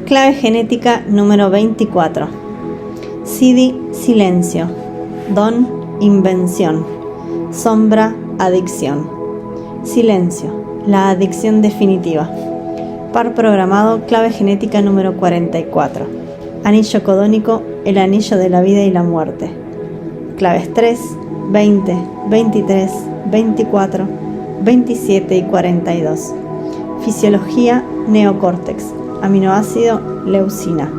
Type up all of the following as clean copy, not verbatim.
Clave genética número 24. Siddhi, silencio. Don, invención. Sombra, adicción. Silencio, la adicción definitiva. Par programado, clave genética número 44. Anillo codónico, el anillo de la vida y la muerte. Claves 3, 20, 23, 24, 27 y 42. Fisiología, neocórtex. Aminoácido, leucina.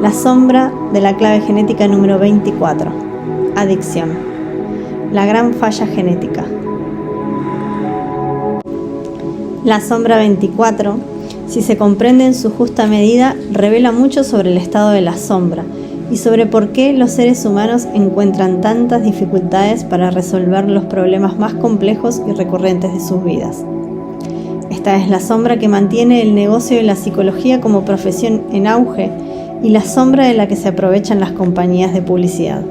La sombra de la clave genética número 24. Adicción. La gran falla genética. La sombra 24, si se comprende en su justa medida, revela mucho sobre el estado de la sombra y sobre por qué los seres humanos encuentran tantas dificultades para resolver los problemas más complejos y recurrentes de sus vidas. Esta es la sombra que mantiene el negocio de la psicología como profesión en auge y la sombra de la que se aprovechan las compañías de publicidad.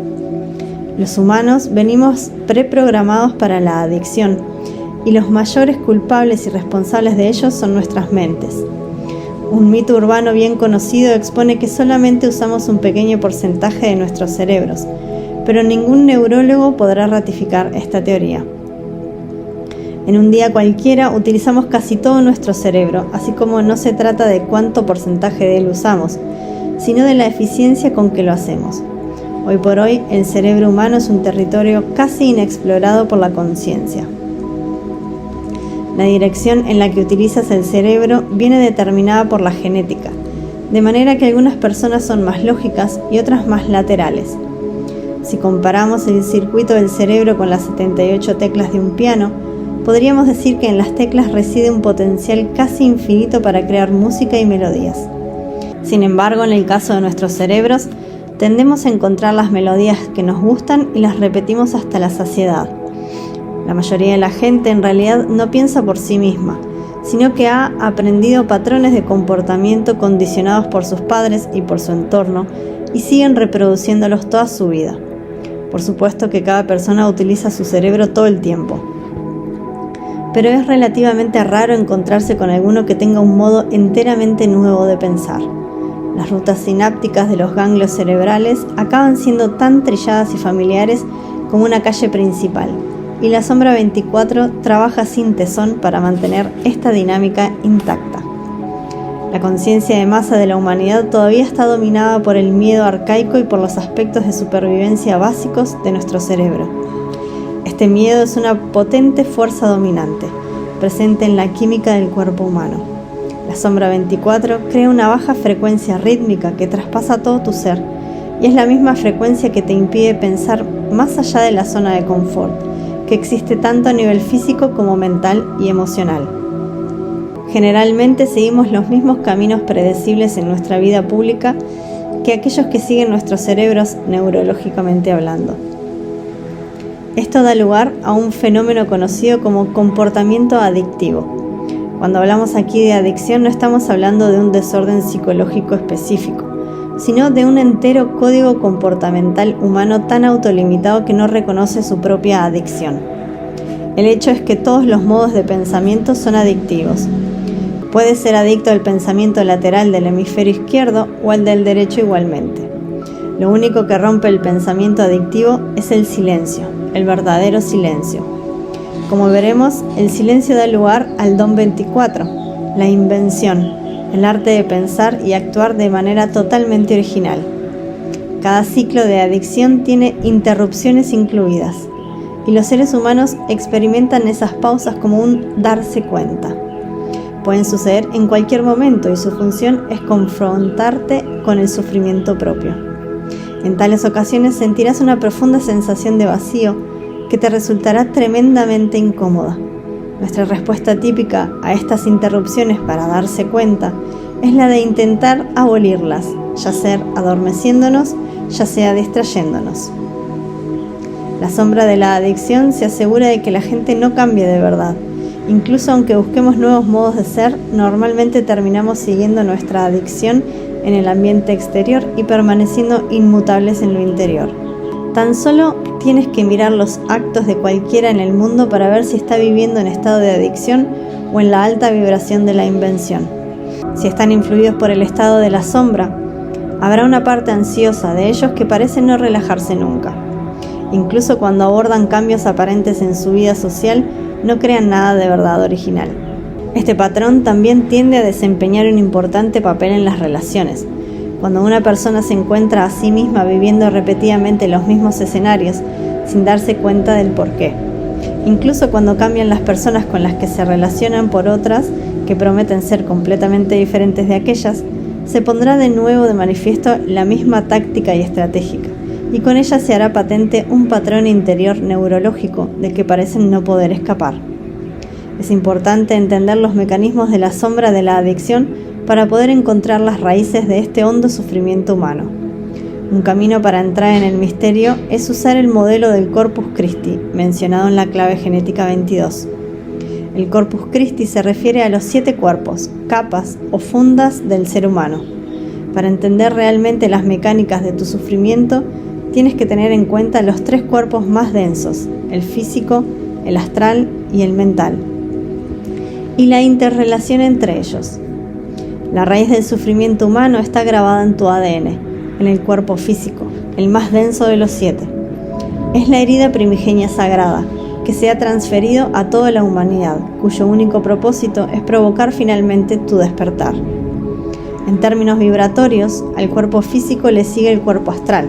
Los humanos venimos preprogramados para la adicción y los mayores culpables y responsables de ellos son nuestras mentes. Un mito urbano bien conocido expone que solamente usamos un pequeño porcentaje de nuestros cerebros, pero ningún neurólogo podrá ratificar esta teoría. En un día cualquiera utilizamos casi todo nuestro cerebro, así como no se trata de cuánto porcentaje de él usamos, sino de la eficiencia con que lo hacemos. Hoy por hoy, el cerebro humano es un territorio casi inexplorado por la conciencia. La dirección en la que utilizas el cerebro viene determinada por la genética, de manera que algunas personas son más lógicas y otras más laterales. Si comparamos el circuito del cerebro con las 78 teclas de un piano, podríamos decir que en las teclas reside un potencial casi infinito para crear música y melodías. Sin embargo, en el caso de nuestros cerebros, tendemos a encontrar las melodías que nos gustan y las repetimos hasta la saciedad. La mayoría de la gente en realidad no piensa por sí misma, sino que ha aprendido patrones de comportamiento condicionados por sus padres y por su entorno y siguen reproduciéndolos toda su vida. Por supuesto que cada persona utiliza su cerebro todo el tiempo, pero es relativamente raro encontrarse con alguno que tenga un modo enteramente nuevo de pensar. Las rutas sinápticas de los ganglios cerebrales acaban siendo tan trilladas y familiares como una calle principal, y la sombra 24 trabaja sin tesón para mantener esta dinámica intacta. La conciencia de masa de la humanidad todavía está dominada por el miedo arcaico y por los aspectos de supervivencia básicos de nuestro cerebro. Este miedo es una potente fuerza dominante, presente en la química del cuerpo humano. La sombra 24 crea una baja frecuencia rítmica que traspasa todo tu ser, y es la misma frecuencia que te impide pensar más allá de la zona de confort, que existe tanto a nivel físico como mental y emocional. Generalmente seguimos los mismos caminos predecibles en nuestra vida pública que aquellos que siguen nuestros cerebros neurológicamente hablando. Esto da lugar a un fenómeno conocido como comportamiento adictivo. Cuando hablamos aquí de adicción no estamos hablando de un desorden psicológico específico, sino de un entero código comportamental humano tan autolimitado que no reconoce su propia adicción. El hecho es que todos los modos de pensamiento son adictivos. Puede ser adicto al pensamiento lateral del hemisferio izquierdo o al del derecho igualmente. Lo único que rompe el pensamiento adictivo es el silencio, el verdadero silencio. Como veremos, el silencio da lugar al don 24, la invención, el arte de pensar y actuar de manera totalmente original. Cada ciclo de adicción tiene interrupciones incluidas, y los seres humanos experimentan esas pausas como un darse cuenta. Pueden suceder en cualquier momento y su función es confrontarte con el sufrimiento propio. En tales ocasiones sentirás una profunda sensación de vacío que te resultará tremendamente incómoda. Nuestra respuesta típica a estas interrupciones para darse cuenta es la de intentar abolirlas, ya sea adormeciéndonos, ya sea distrayéndonos. La sombra de la adicción se asegura de que la gente no cambie de verdad. Incluso aunque busquemos nuevos modos de ser, normalmente terminamos siguiendo nuestra adicción en el ambiente exterior y permaneciendo inmutables en lo interior. Tan solo tienes que mirar los actos de cualquiera en el mundo para ver si está viviendo en estado de adicción o en la alta vibración de la invención. Si están influidos por el estado de la sombra, habrá una parte ansiosa de ellos que parece no relajarse nunca. Incluso cuando abordan cambios aparentes en su vida social, no crean nada de verdad original. Este patrón también tiende a desempeñar un importante papel en las relaciones. Cuando una persona se encuentra a sí misma viviendo repetidamente los mismos escenarios sin darse cuenta del porqué. Incluso cuando cambian las personas con las que se relacionan por otras que prometen ser completamente diferentes de aquellas, se pondrá de nuevo de manifiesto la misma táctica y estratégica, y con ella se hará patente un patrón interior neurológico del que parecen no poder escapar. Es importante entender los mecanismos de la sombra de la adicción para poder encontrar las raíces de este hondo sufrimiento humano. Un camino para entrar en el misterio es usar el modelo del Corpus Christi, mencionado en la clave genética 22. El Corpus Christi se refiere a los 7 cuerpos, capas o fundas del ser humano. Para entender realmente las mecánicas de tu sufrimiento, tienes que tener en cuenta los 3 cuerpos más densos, el físico, el astral y el mental, y la interrelación entre ellos. La raíz del sufrimiento humano está grabada en tu ADN, en el cuerpo físico, el más denso de los 7. Es la herida primigenia sagrada, que se ha transferido a toda la humanidad, cuyo único propósito es provocar finalmente tu despertar. En términos vibratorios, al cuerpo físico le sigue el cuerpo astral,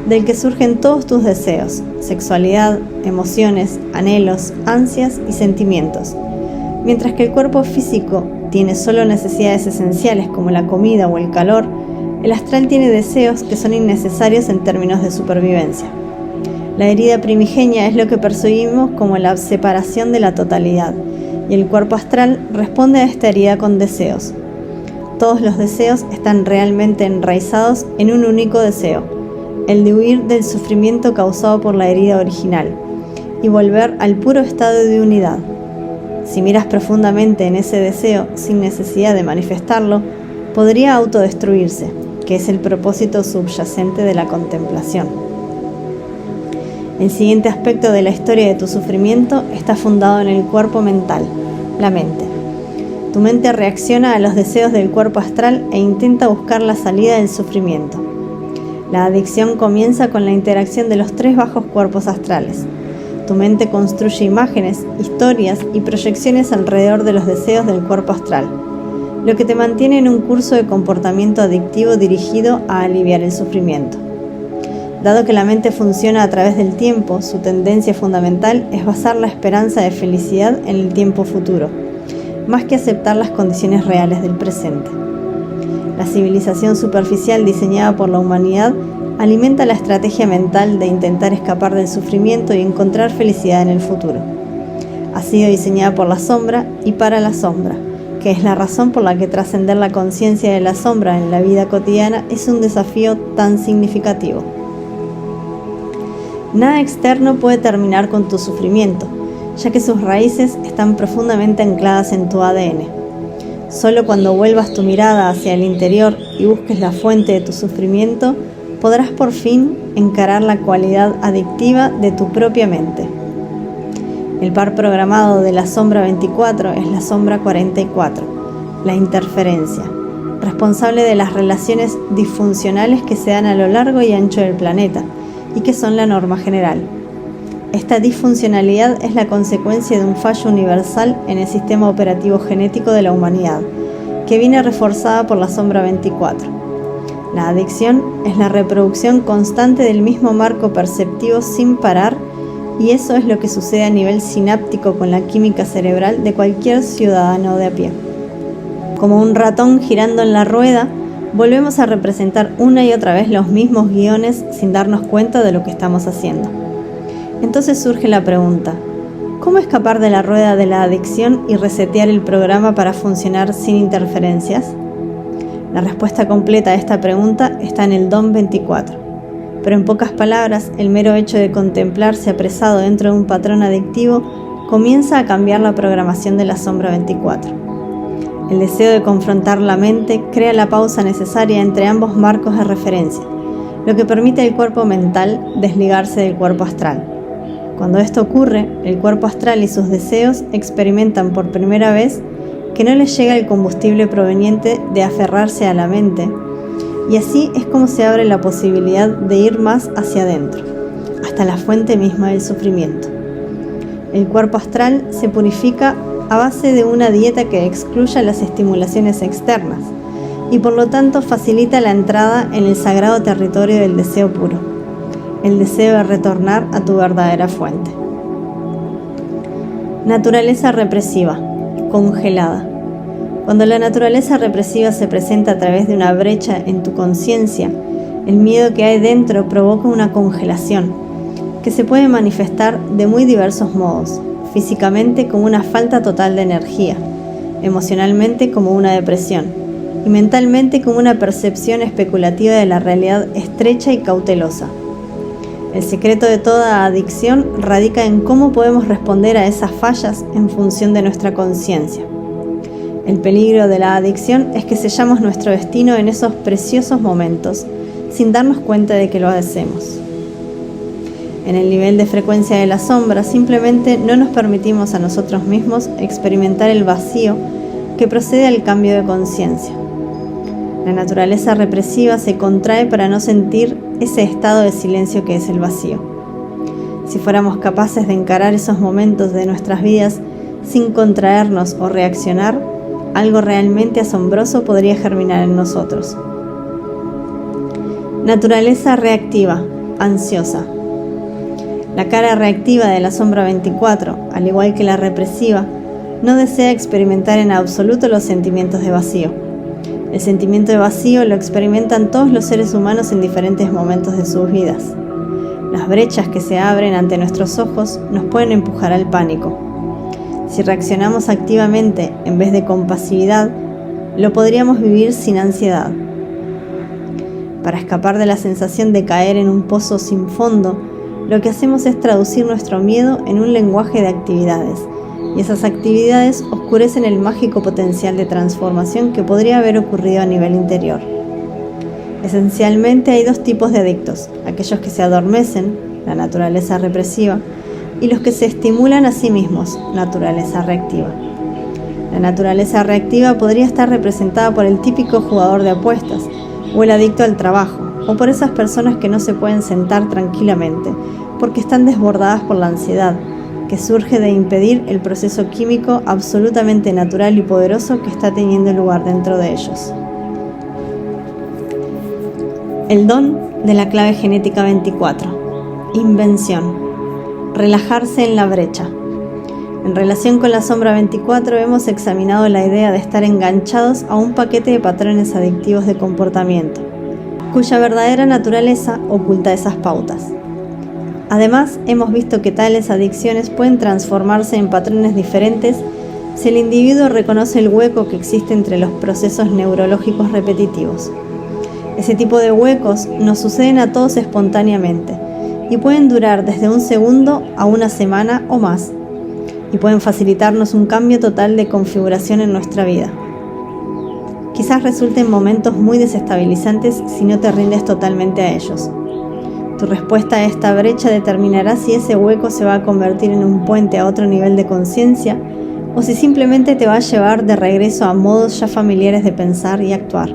del que surgen todos tus deseos, sexualidad, emociones, anhelos, ansias y sentimientos. Mientras que el cuerpo físico tiene solo necesidades esenciales como la comida o el calor, el astral tiene deseos que son innecesarios en términos de supervivencia. La herida primigenia es lo que percibimos como la separación de la totalidad, y el cuerpo astral responde a esta herida con deseos. Todos los deseos están realmente enraizados en un único deseo, el de huir del sufrimiento causado por la herida original y volver al puro estado de unidad. Si miras profundamente en ese deseo sin necesidad de manifestarlo, podría autodestruirse, que es el propósito subyacente de la contemplación. El siguiente aspecto de la historia de tu sufrimiento está fundado en el cuerpo mental, la mente. Tu mente reacciona a los deseos del cuerpo astral e intenta buscar la salida del sufrimiento. La adicción comienza con la interacción de los 3 bajos cuerpos astrales. Tu mente construye imágenes, historias y proyecciones alrededor de los deseos del cuerpo astral, lo que te mantiene en un curso de comportamiento adictivo dirigido a aliviar el sufrimiento. Dado que la mente funciona a través del tiempo, su tendencia fundamental es basar la esperanza de felicidad en el tiempo futuro, más que aceptar las condiciones reales del presente. La civilización superficial diseñada por la humanidad alimenta la estrategia mental de intentar escapar del sufrimiento y encontrar felicidad en el futuro. Ha sido diseñada por la sombra y para la sombra, que es la razón por la que trascender la conciencia de la sombra en la vida cotidiana es un desafío tan significativo. Nada externo puede terminar con tu sufrimiento, ya que sus raíces están profundamente ancladas en tu ADN. Solo cuando vuelvas tu mirada hacia el interior y busques la fuente de tu sufrimiento, podrás por fin encarar la cualidad adictiva de tu propia mente. El par programado de la sombra 24 es la sombra 44, la interferencia, responsable de las relaciones disfuncionales que se dan a lo largo y ancho del planeta y que son la norma general. Esta disfuncionalidad es la consecuencia de un fallo universal en el sistema operativo genético de la humanidad, que viene reforzada por la sombra 24. La adicción es la reproducción constante del mismo marco perceptivo sin parar, y eso es lo que sucede a nivel sináptico con la química cerebral de cualquier ciudadano de a pie. Como un ratón girando en la rueda, volvemos a representar una y otra vez los mismos guiones sin darnos cuenta de lo que estamos haciendo. Entonces surge la pregunta: ¿cómo escapar de la rueda de la adicción y resetear el programa para funcionar sin interferencias? La respuesta completa a esta pregunta está en el DOM 24. Pero en pocas palabras, el mero hecho de contemplarse apresado dentro de un patrón adictivo comienza a cambiar la programación de la sombra 24. El deseo de confrontar la mente crea la pausa necesaria entre ambos marcos de referencia, lo que permite al cuerpo mental desligarse del cuerpo astral. Cuando esto ocurre, el cuerpo astral y sus deseos experimentan por primera vez que no les llega el combustible proveniente de aferrarse a la mente, y así es como se abre la posibilidad de ir más hacia adentro, hasta la fuente misma del sufrimiento. El cuerpo astral se purifica a base de una dieta que excluya las estimulaciones externas y por lo tanto facilita la entrada en el sagrado territorio del deseo puro, el deseo de retornar a tu verdadera fuente. Naturaleza represiva, congelada. Cuando la naturaleza represiva se presenta a través de una brecha en tu conciencia, el miedo que hay dentro provoca una congelación, que se puede manifestar de muy diversos modos, físicamente como una falta total de energía, emocionalmente como una depresión, y mentalmente como una percepción especulativa de la realidad estrecha y cautelosa. El secreto de toda adicción radica en cómo podemos responder a esas fallas en función de nuestra conciencia. El peligro de la adicción es que sellamos nuestro destino en esos preciosos momentos, sin darnos cuenta de que lo hacemos. En el nivel de frecuencia de la sombra, simplemente no nos permitimos a nosotros mismos experimentar el vacío que procede al cambio de conciencia. La naturaleza represiva se contrae para no sentir ese estado de silencio que es el vacío. Si fuéramos capaces de encarar esos momentos de nuestras vidas sin contraernos o reaccionar, algo realmente asombroso podría germinar en nosotros. Naturaleza reactiva, ansiosa. La cara reactiva de la sombra 24, al igual que la represiva, no desea experimentar en absoluto los sentimientos de vacío. El sentimiento de vacío lo experimentan todos los seres humanos en diferentes momentos de sus vidas. Las brechas que se abren ante nuestros ojos nos pueden empujar al pánico. Si reaccionamos activamente en vez de con pasividad, lo podríamos vivir sin ansiedad. Para escapar de la sensación de caer en un pozo sin fondo, lo que hacemos es traducir nuestro miedo en un lenguaje de actividades, y esas actividades oscurecen el mágico potencial de transformación que podría haber ocurrido a nivel interior. Esencialmente hay dos tipos de adictos: aquellos que se adormecen, la naturaleza represiva, y los que se estimulan a sí mismos, naturaleza reactiva. La naturaleza reactiva podría estar representada por el típico jugador de apuestas, o el adicto al trabajo, o por esas personas que no se pueden sentar tranquilamente porque están desbordadas por la ansiedad, que surge de impedir el proceso químico absolutamente natural y poderoso que está teniendo lugar dentro de ellos. El don de la clave genética 24. Invención. Relajarse en la brecha. En relación con la sombra 24 hemos examinado la idea de estar enganchados a un paquete de patrones adictivos de comportamiento, cuya verdadera naturaleza oculta esas pautas. Además, hemos visto que tales adicciones pueden transformarse en patrones diferentes si el individuo reconoce el hueco que existe entre los procesos neurológicos repetitivos. Ese tipo de huecos nos suceden a todos espontáneamente y pueden durar desde un segundo a una semana o más, y pueden facilitarnos un cambio total de configuración en nuestra vida. Quizás resulten momentos muy desestabilizantes si no te rindes totalmente a ellos. Tu respuesta a esta brecha determinará si ese hueco se va a convertir en un puente a otro nivel de conciencia o si simplemente te va a llevar de regreso a modos ya familiares de pensar y actuar.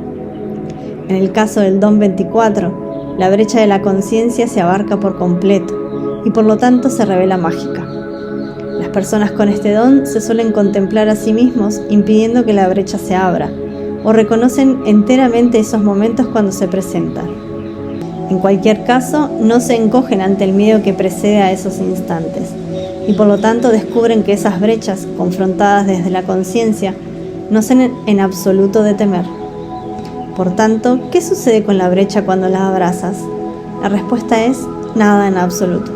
En el caso del don 24, la brecha de la conciencia se abarca por completo y por lo tanto se revela mágica. Las personas con este don se suelen contemplar a sí mismos impidiendo que la brecha se abra, o reconocen enteramente esos momentos cuando se presentan. En cualquier caso, no se encogen ante el miedo que precede a esos instantes, y por lo tanto descubren que esas brechas, confrontadas desde la conciencia, no son en absoluto de temer. Por tanto, ¿qué sucede con la brecha cuando la abrazas? La respuesta es nada en absoluto.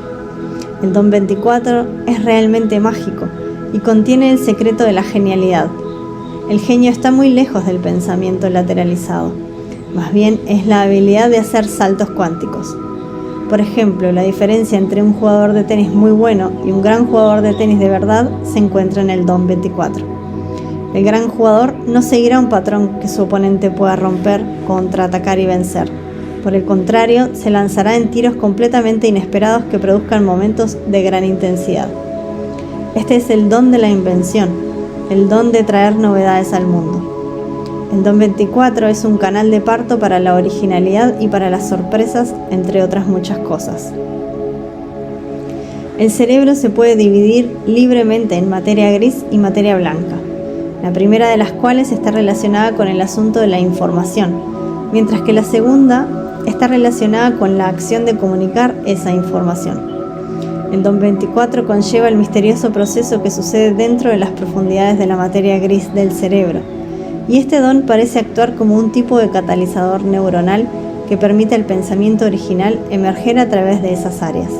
El don 24 es realmente mágico y contiene el secreto de la genialidad. El genio está muy lejos del pensamiento lateralizado. Más bien es la habilidad de hacer saltos cuánticos. Por ejemplo, la diferencia entre un jugador de tenis muy bueno y un gran jugador de tenis de verdad se encuentra en el don 24. El gran jugador no seguirá un patrón que su oponente pueda romper, contraatacar y vencer. Por el contrario, se lanzará en tiros completamente inesperados que produzcan momentos de gran intensidad. Este es el don de la invención, el don de traer novedades al mundo. El don 24 es un canal de parto para la originalidad y para las sorpresas, entre otras muchas cosas. El cerebro se puede dividir libremente en materia gris y materia blanca, la primera de las cuales está relacionada con el asunto de la información, mientras que la segunda está relacionada con la acción de comunicar esa información. El don 24 conlleva el misterioso proceso que sucede dentro de las profundidades de la materia gris del cerebro, y este don parece actuar como un tipo de catalizador neuronal que permite al pensamiento original emerger a través de esas áreas.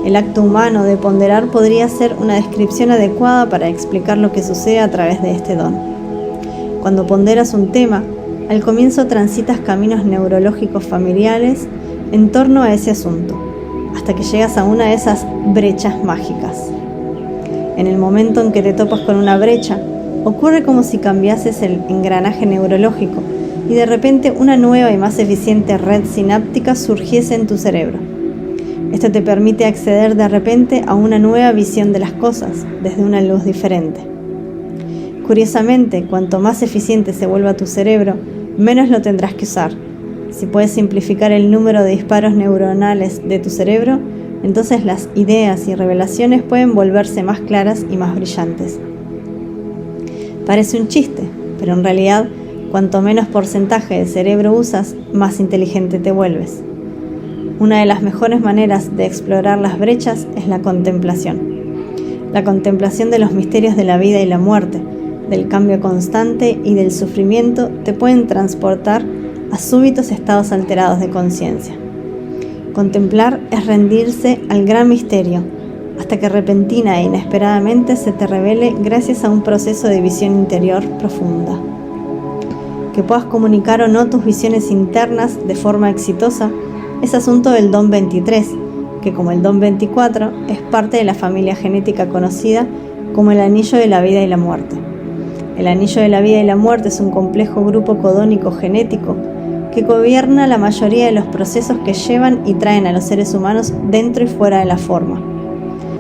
El acto humano de ponderar podría ser una descripción adecuada para explicar lo que sucede a través de este don. Cuando ponderas un tema, al comienzo transitas caminos neurológicos familiares en torno a ese asunto, hasta que llegas a una de esas brechas mágicas. En el momento en que te topas con una brecha, ocurre como si cambiases el engranaje neurológico y de repente una nueva y más eficiente red sináptica surgiese en tu cerebro. Esto te permite acceder de repente a una nueva visión de las cosas, desde una luz diferente. Curiosamente, cuanto más eficiente se vuelva tu cerebro, menos lo tendrás que usar. Si puedes simplificar el número de disparos neuronales de tu cerebro, entonces las ideas y revelaciones pueden volverse más claras y más brillantes. Parece un chiste, pero en realidad, cuanto menos porcentaje de cerebro usas, más inteligente te vuelves. Una de las mejores maneras de explorar las brechas es la contemplación. La contemplación de los misterios de la vida y la muerte, del cambio constante y del sufrimiento te pueden transportar a súbitos estados alterados de conciencia. Contemplar es rendirse al gran misterio, hasta que repentina e inesperadamente se te revele gracias a un proceso de visión interior profunda. Que puedas comunicar o no tus visiones internas de forma exitosa es asunto del don 23, que como el don 24 es parte de la familia genética conocida como el anillo de la vida y la muerte. El anillo de la vida y la muerte es un complejo grupo codónico genético que gobierna la mayoría de los procesos que llevan y traen a los seres humanos dentro y fuera de la forma.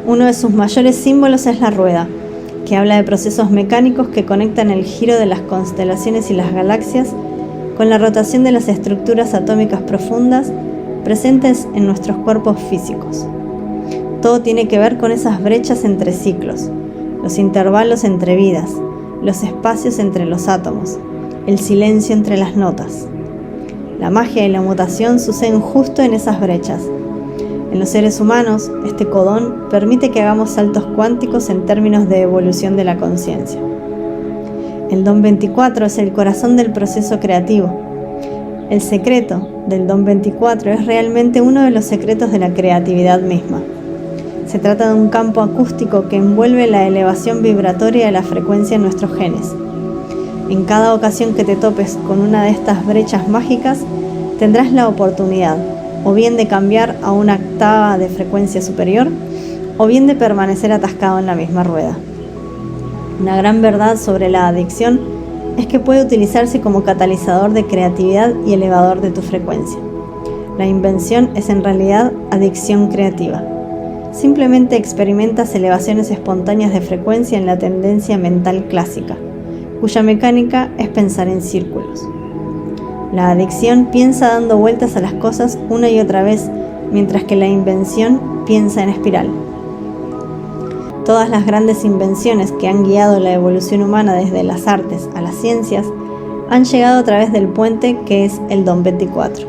Uno de sus mayores símbolos es la rueda, que habla de procesos mecánicos que conectan el giro de las constelaciones y las galaxias con la rotación de las estructuras atómicas profundas presentes en nuestros cuerpos físicos. Todo tiene que ver con esas brechas entre ciclos, los intervalos entre vidas, los espacios entre los átomos, el silencio entre las notas. La magia y la mutación suceden justo en esas brechas. En los seres humanos, este codón permite que hagamos saltos cuánticos en términos de evolución de la conciencia. El don 24 es el corazón del proceso creativo. El secreto del don 24 es realmente uno de los secretos de la creatividad misma. Se trata de un campo acústico que envuelve la elevación vibratoria de la frecuencia en nuestros genes. En cada ocasión que te topes con una de estas brechas mágicas, tendrás la oportunidad o bien de cambiar a una octava de frecuencia superior, o bien de permanecer atascado en la misma rueda. Una gran verdad sobre la adicción es que puede utilizarse como catalizador de creatividad y elevador de tu frecuencia. La invención es en realidad adicción creativa. Simplemente experimentas elevaciones espontáneas de frecuencia en la tendencia mental clásica, cuya mecánica es pensar en círculos. La adicción piensa dando vueltas a las cosas una y otra vez, mientras que la invención piensa en espiral. Todas las grandes invenciones que han guiado la evolución humana desde las artes a las ciencias han llegado a través del puente que es el don 24.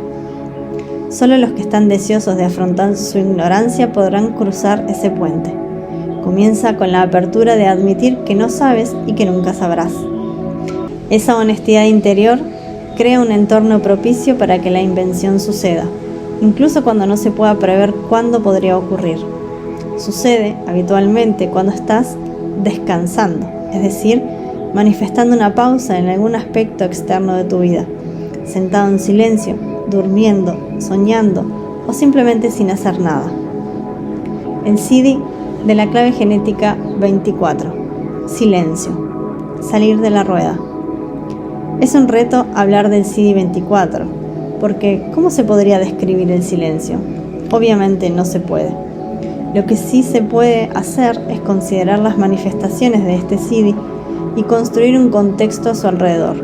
Solo los que están deseosos de afrontar su ignorancia podrán cruzar ese puente. Comienza con la apertura de admitir que no sabes y que nunca sabrás. Esa honestidad interior crea un entorno propicio para que la invención suceda, incluso cuando no se pueda prever cuándo podría ocurrir. Sucede habitualmente cuando estás descansando, es decir, manifestando una pausa en algún aspecto externo de tu vida, sentado en silencio, durmiendo, soñando o simplemente sin hacer nada. El CD de la clave genética 24. Silencio. Salir de la rueda. Es un reto hablar del CD 24, porque ¿cómo se podría describir el silencio? Obviamente no se puede. Lo que sí se puede hacer es considerar las manifestaciones de este Siddhi y construir un contexto a su alrededor.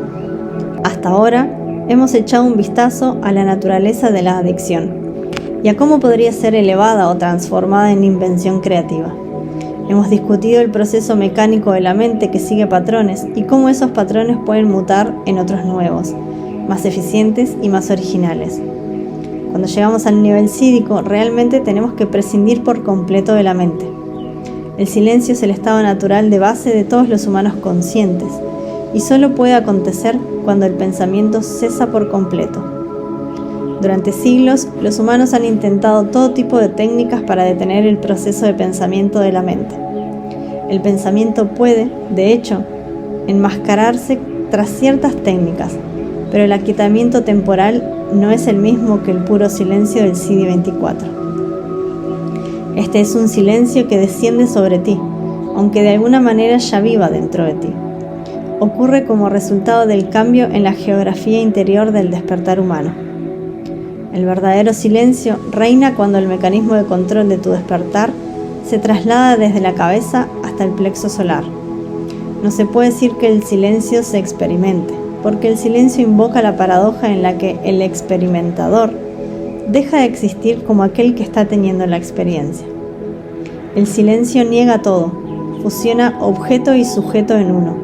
Hasta ahora, hemos echado un vistazo a la naturaleza de la adicción y a cómo podría ser elevada o transformada en invención creativa. Hemos discutido el proceso mecánico de la mente que sigue patrones y cómo esos patrones pueden mutar en otros nuevos, más eficientes y más originales. Cuando llegamos al nivel sídhico, realmente tenemos que prescindir por completo de la mente. El silencio es el estado natural de base de todos los humanos conscientes y solo puede acontecer cuando el pensamiento cesa por completo. Durante siglos, los humanos han intentado todo tipo de técnicas para detener el proceso de pensamiento de la mente. El pensamiento puede, de hecho, enmascararse tras ciertas técnicas, pero el aquietamiento temporal no es el mismo que el puro silencio del Siddhi 24. Este es un silencio que desciende sobre ti, aunque de alguna manera ya viva dentro de ti. Ocurre como resultado del cambio en la geografía interior del despertar humano. El verdadero silencio reina cuando el mecanismo de control de tu despertar se traslada desde la cabeza hasta el plexo solar. No se puede decir que el silencio se experimente, porque el silencio invoca la paradoja en la que el experimentador deja de existir como aquel que está teniendo la experiencia. El silencio niega todo, fusiona objeto y sujeto en uno.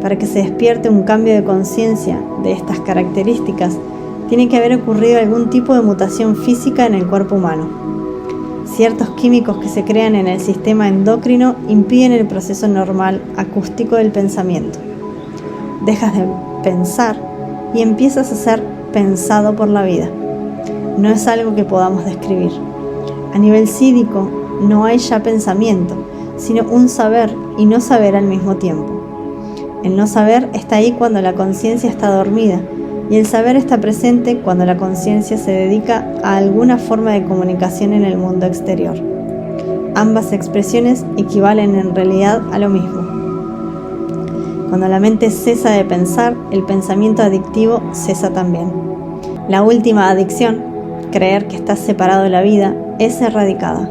Para que se despierte un cambio de conciencia de estas características, tiene que haber ocurrido algún tipo de mutación física en el cuerpo humano. Ciertos químicos que se crean en el sistema endocrino impiden el proceso normal acústico del pensamiento. Dejas de pensar y empiezas a ser pensado por la vida. No es algo que podamos describir. A nivel sídhico no hay ya pensamiento, sino un saber y no saber al mismo tiempo. El no saber está ahí cuando la conciencia está dormida y el saber está presente cuando la conciencia se dedica a alguna forma de comunicación en el mundo exterior. Ambas expresiones equivalen en realidad a lo mismo. Cuando la mente cesa de pensar, el pensamiento adictivo cesa también. La última adicción, creer que estás separado de la vida, es erradicada.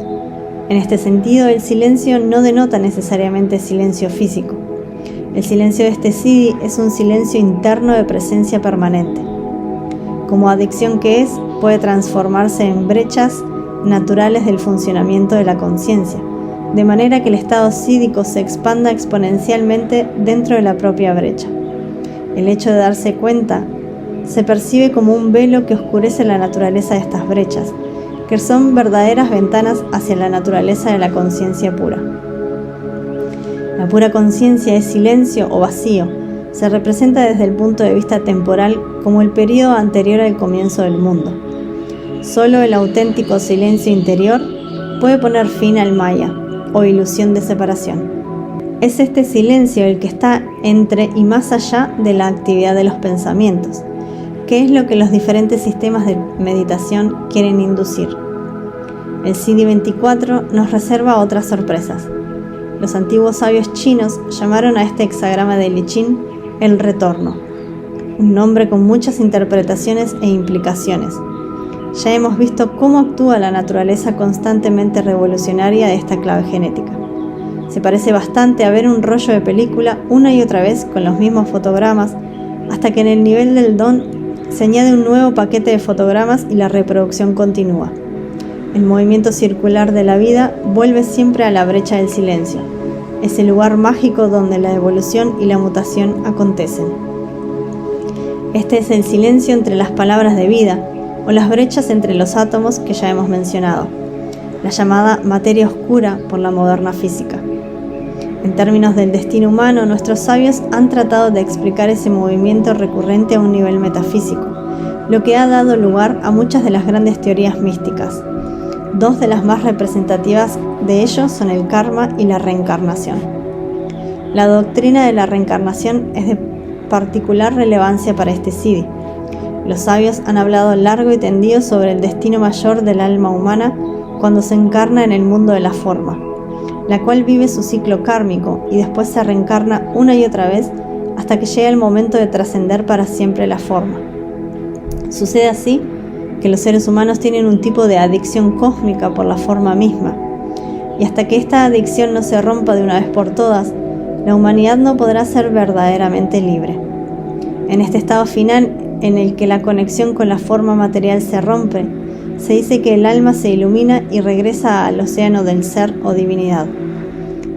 En este sentido, el silencio no denota necesariamente silencio físico. El silencio de este Siddhi es un silencio interno de presencia permanente. Como adicción que es, puede transformarse en brechas naturales del funcionamiento de la conciencia, de manera que el estado sídhico se expanda exponencialmente dentro de la propia brecha. El hecho de darse cuenta se percibe como un velo que oscurece la naturaleza de estas brechas, que son verdaderas ventanas hacia la naturaleza de la conciencia pura. La pura conciencia es silencio o vacío. Se representa desde el punto de vista temporal como el periodo anterior al comienzo del mundo. Solo el auténtico silencio interior puede poner fin al maya, o ilusión de separación. Es este silencio el que está entre y más allá de la actividad de los pensamientos, que es lo que los diferentes sistemas de meditación quieren inducir. El Siddhi 24 nos reserva otras sorpresas. Los antiguos sabios chinos llamaron a este hexagrama de Lichín el retorno, un nombre con muchas interpretaciones e implicaciones. Ya hemos visto cómo actúa la naturaleza constantemente revolucionaria de esta clave genética. Se parece bastante a ver un rollo de película una y otra vez con los mismos fotogramas, hasta que en el nivel del don se añade un nuevo paquete de fotogramas y la reproducción continúa. El movimiento circular de la vida vuelve siempre a la brecha del silencio, ese lugar mágico donde la evolución y la mutación acontecen. Este es el silencio entre las palabras de vida, o las brechas entre los átomos que ya hemos mencionado, la llamada materia oscura por la moderna física. En términos del destino humano, nuestros sabios han tratado de explicar ese movimiento recurrente a un nivel metafísico, lo que ha dado lugar a muchas de las grandes teorías místicas. Dos de las más representativas de ellos son el karma y la reencarnación. La doctrina de la reencarnación es de particular relevancia para este Siddhi. Los sabios han hablado largo y tendido sobre el destino mayor del alma humana cuando se encarna en el mundo de la forma, la cual vive su ciclo kármico y después se reencarna una y otra vez hasta que llega el momento de trascender para siempre la forma. Sucede así que los seres humanos tienen un tipo de adicción cósmica por la forma misma. y hasta que esta adicción no se rompa de una vez por todas, la humanidad no podrá ser verdaderamente libre. En este estado final, en el que la conexión con la forma material se rompe, se dice que el alma se ilumina y regresa al océano del ser o divinidad.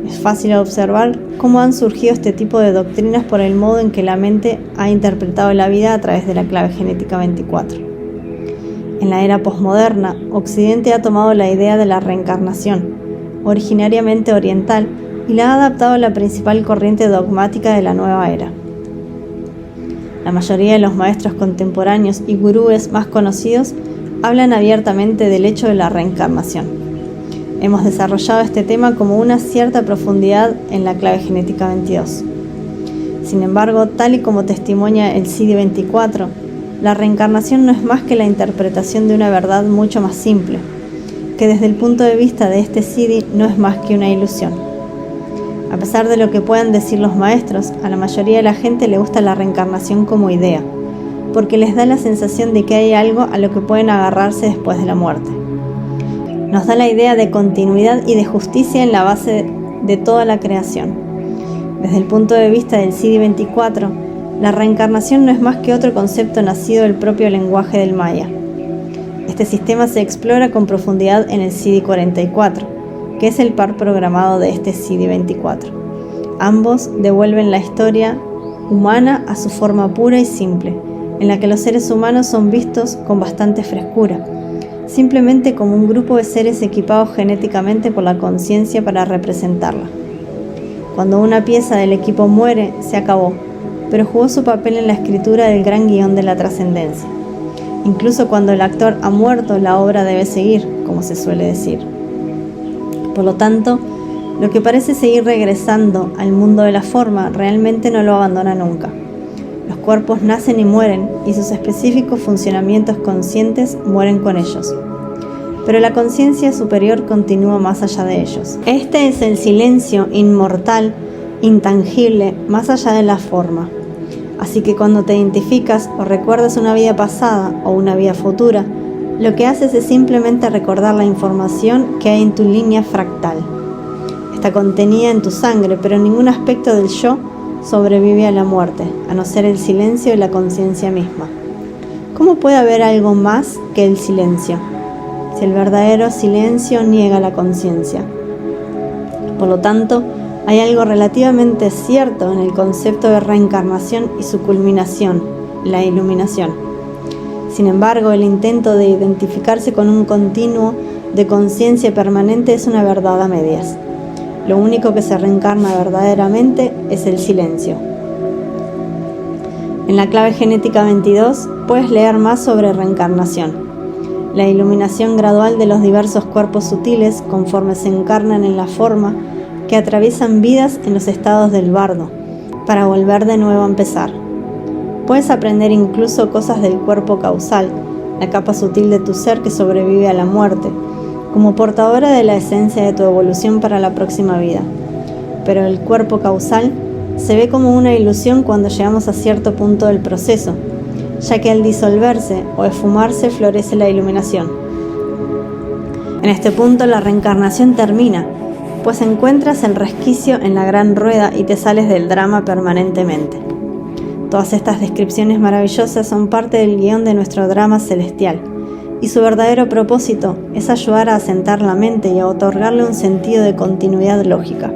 Es fácil observar cómo han surgido este tipo de doctrinas por el modo en que la mente ha interpretado la vida a través de la clave genética 24. En la era posmoderna, Occidente ha tomado la idea de la reencarnación, originariamente oriental, y la ha adaptado a la principal corriente dogmática de la nueva era. La mayoría de los maestros contemporáneos y gurúes más conocidos hablan abiertamente del hecho de la reencarnación. Hemos desarrollado este tema como una cierta profundidad en la clave genética 22. Sin embargo, tal y como testimonia el CD24, la reencarnación no es más que la interpretación de una verdad mucho más simple, que desde el punto de vista de este CD no es más que una ilusión. A pesar de lo que puedan decir los maestros, a la mayoría de la gente le gusta la reencarnación como idea, porque les da la sensación de que hay algo a lo que pueden agarrarse después de la muerte. Nos da la idea de continuidad y de justicia en la base de toda la creación. Desde el punto de vista del CD24, la reencarnación no es más que otro concepto nacido del propio lenguaje del maya. Este sistema se explora con profundidad en el CD44, que es el par programado de este CD24. Ambos devuelven la historia humana a su forma pura y simple, en la que los seres humanos son vistos con bastante frescura, simplemente como un grupo de seres equipados genéticamente por la conciencia para representarla. Cuando una pieza del equipo muere, se acabó, pero jugó su papel en la escritura del gran guión de la trascendencia. Incluso cuando el actor ha muerto, la obra debe seguir, como se suele decir. Por lo tanto, lo que parece seguir regresando al mundo de la forma realmente no lo abandona nunca. Los cuerpos nacen y mueren, y sus específicos funcionamientos conscientes mueren con ellos. Pero la conciencia superior continúa más allá de ellos. Este es el silencio inmortal, intangible, más allá de la forma. Así que cuando te identificas o recuerdas una vida pasada o una vida futura, lo que haces es simplemente recordar la información que hay en tu línea fractal. Está contenida en tu sangre, pero ningún aspecto del yo sobrevive a la muerte, a no ser el silencio y la conciencia misma. ¿Cómo puede haber algo más que el silencio, si el verdadero silencio niega la conciencia? Por lo tanto, hay algo relativamente cierto en el concepto de reencarnación y su culminación, la iluminación. Sin embargo, el intento de identificarse con un continuo de conciencia permanente es una verdad a medias. Lo único que se reencarna verdaderamente es el silencio. En la clave genética 22 puedes leer más sobre reencarnación, la iluminación gradual de los diversos cuerpos sutiles conforme se encarnan en la forma, que atraviesan vidas en los estados del bardo, para volver de nuevo a empezar. Puedes aprender incluso cosas del cuerpo causal, la capa sutil de tu ser que sobrevive a la muerte, como portadora de la esencia de tu evolución para la próxima vida. Pero el cuerpo causal se ve como una ilusión cuando llegamos a cierto punto del proceso, ya que al disolverse o esfumarse florece la iluminación. En este punto la reencarnación termina, pues encuentras el resquicio en la gran rueda y te sales del drama permanentemente. Todas estas descripciones maravillosas son parte del guión de nuestro drama celestial, y su verdadero propósito es ayudar a asentar la mente y a otorgarle un sentido de continuidad lógica.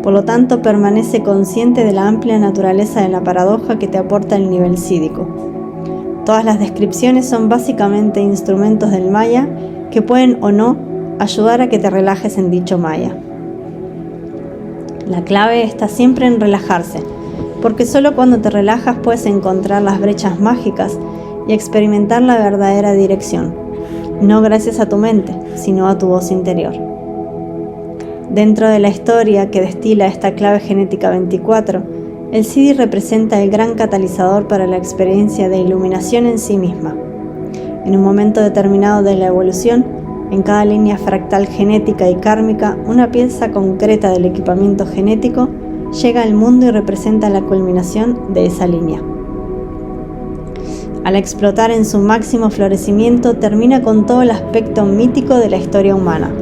Por lo tanto, permanece consciente de la amplia naturaleza de la paradoja que te aporta el nivel sídico. Todas las descripciones son básicamente instrumentos del maya que pueden o no ayudar a que te relajes en dicho maya. La clave está siempre en relajarse, porque solo cuando te relajas puedes encontrar las brechas mágicas y experimentar la verdadera dirección, no gracias a tu mente, sino a tu voz interior. Dentro de la historia que destila esta clave genética 24, el CD representa el gran catalizador para la experiencia de iluminación en sí misma. En un momento determinado de la evolución, en cada línea fractal genética y kármica, una pieza concreta del equipamiento genético llega al mundo y representa la culminación de esa línea. Al explotar en su máximo florecimiento, termina con todo el aspecto mítico de la historia humana.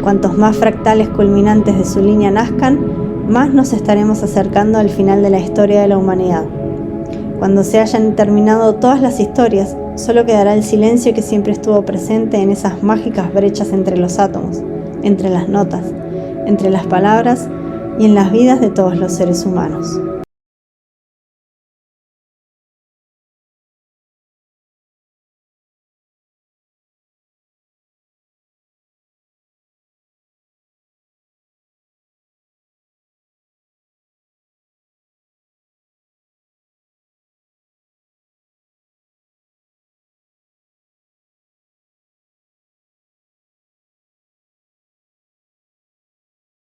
Cuantos más fractales culminantes de su línea nazcan, más nos estaremos acercando al final de la historia de la humanidad. Cuando se hayan terminado todas las historias, solo quedará el silencio que siempre estuvo presente en esas mágicas brechas entre los átomos, entre las notas, entre las palabras y en las vidas de todos los seres humanos.